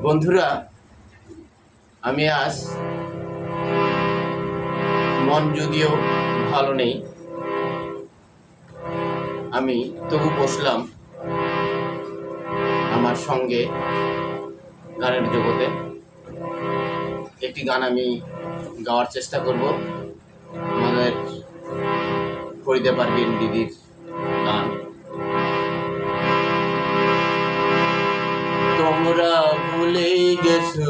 বন্ধুরা, আমি আজ মন যদিও ভালো নেই, আমি তবু বসলাম আমার সঙ্গে গানের জগতে। একটি গান আমি গাওয়ার চেষ্টা করব, আমাদের ফরিদা পারভিন দিদির গান। তোমরা ভুলে গেছো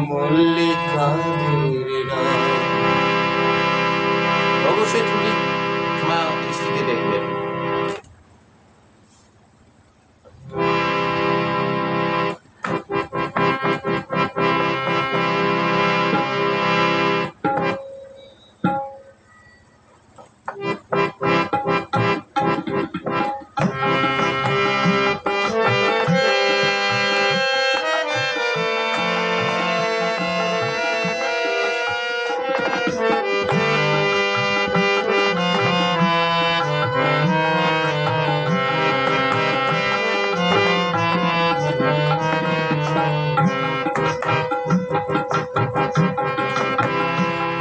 মল্লিকাদের নাম। অবশ্যই তুমি ক্ষমা দৃষ্টিতে দেখবেন।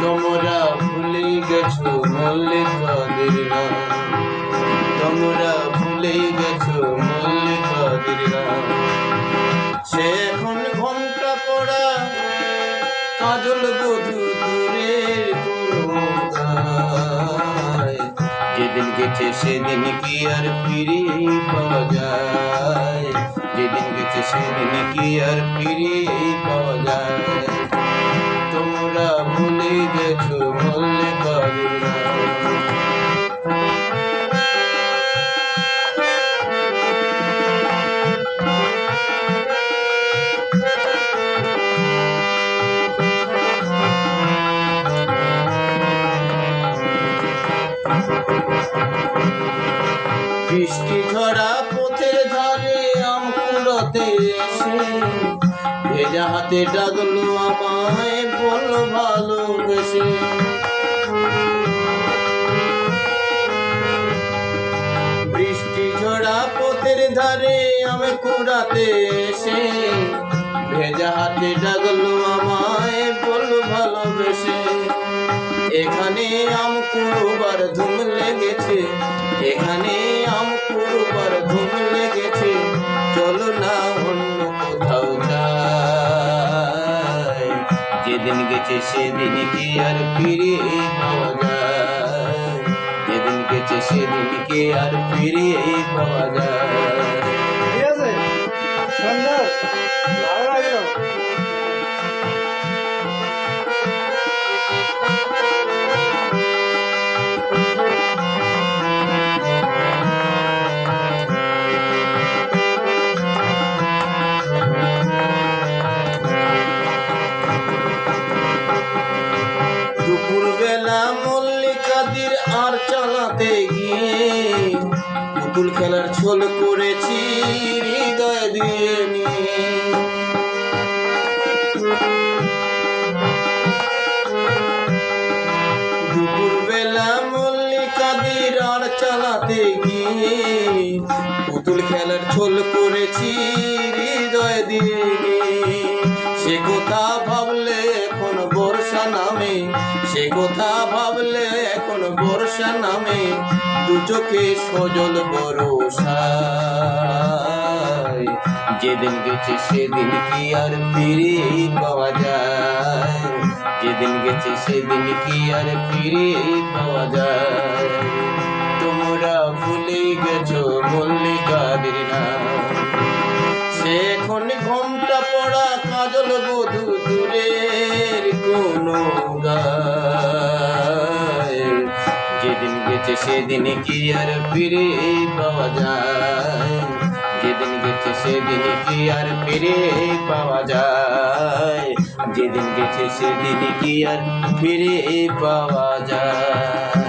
তোমরা ভুলে গেছো মল্লিকাদের নাম, তোমরা ভুলে গেছো মল্লিকাদের নাম। সে এখন ঘোমটা পড়া কাজল বধূ দূরের কোনো গায়। যেদিন গেছে সেদিন কি আর ফিরে পাওয়া যায়, যেদিন গেছে সেদিন কি আর ফিরে পাওয়া যায়। তোমরা ভুলে গেছো মল্লিকাদের নাম। বৃষ্টি ঝরা পথের ধারে আম কুড়াতে এসে ভেজা হাতে ডাকলো আমায়, বললো ভালোবেসে। বৃষ্টি ঝরা পথের ধারে আম কুড়াতে এসে ভেজা হাতে ডাকলো আমায়, বললো ভালোবেসে। এখানে আম কুড়োবার ধুম লেগেছে, এখানে আম কুড়োবার ধুম লেগেছে। চলো না অন্য কোথাও যাই, যেদিন গেছে সেদিন কি আর ফিরে পাওয়া যায়, যেদিন গেছে সেদিন কি আর ফিরে পাওয়া যায়। ঠিক আছে, সুন্দর ভালো লাগলো। দুপুরবেলা মল্লিকাদের আর চালাতে গিয়ে পুতুল খেলার ছল করেছি হৃদয় দিয়ে নিয়ে। দুপুরবেলা মল্লিকাদের আর চালাতে গিয়ে পুতুল খেলার ছল করেছি হৃদয় দিয়ে নিয়ে। সে কথা ভাবলে এখন বর্ষা নামে, সে কথা ভাবলে এখন বর্ষা নামে। দু চোখে সজল বরষায়, যেদিন গেছে সেদিন কি আর ফিরে পাওয়া যায়, যেদিন গেছে সেদিন কি আর ফিরে পাওয়া যায়। তোমরা ভুলে গেছো মল্লিকাদের নাম। সে এখন ঘোমটা পড়া কাজল বধূ দূরের কোনো গায়। যেদিন গেছে সেদিন কি আর ফিরে পাওয়া যায়, যেদিন গেছে সেদিন কি আর ফিরে পাওয়া যায়, যেদিন গেছে সেদিন কি আর ফিরে পাওয়া যায়।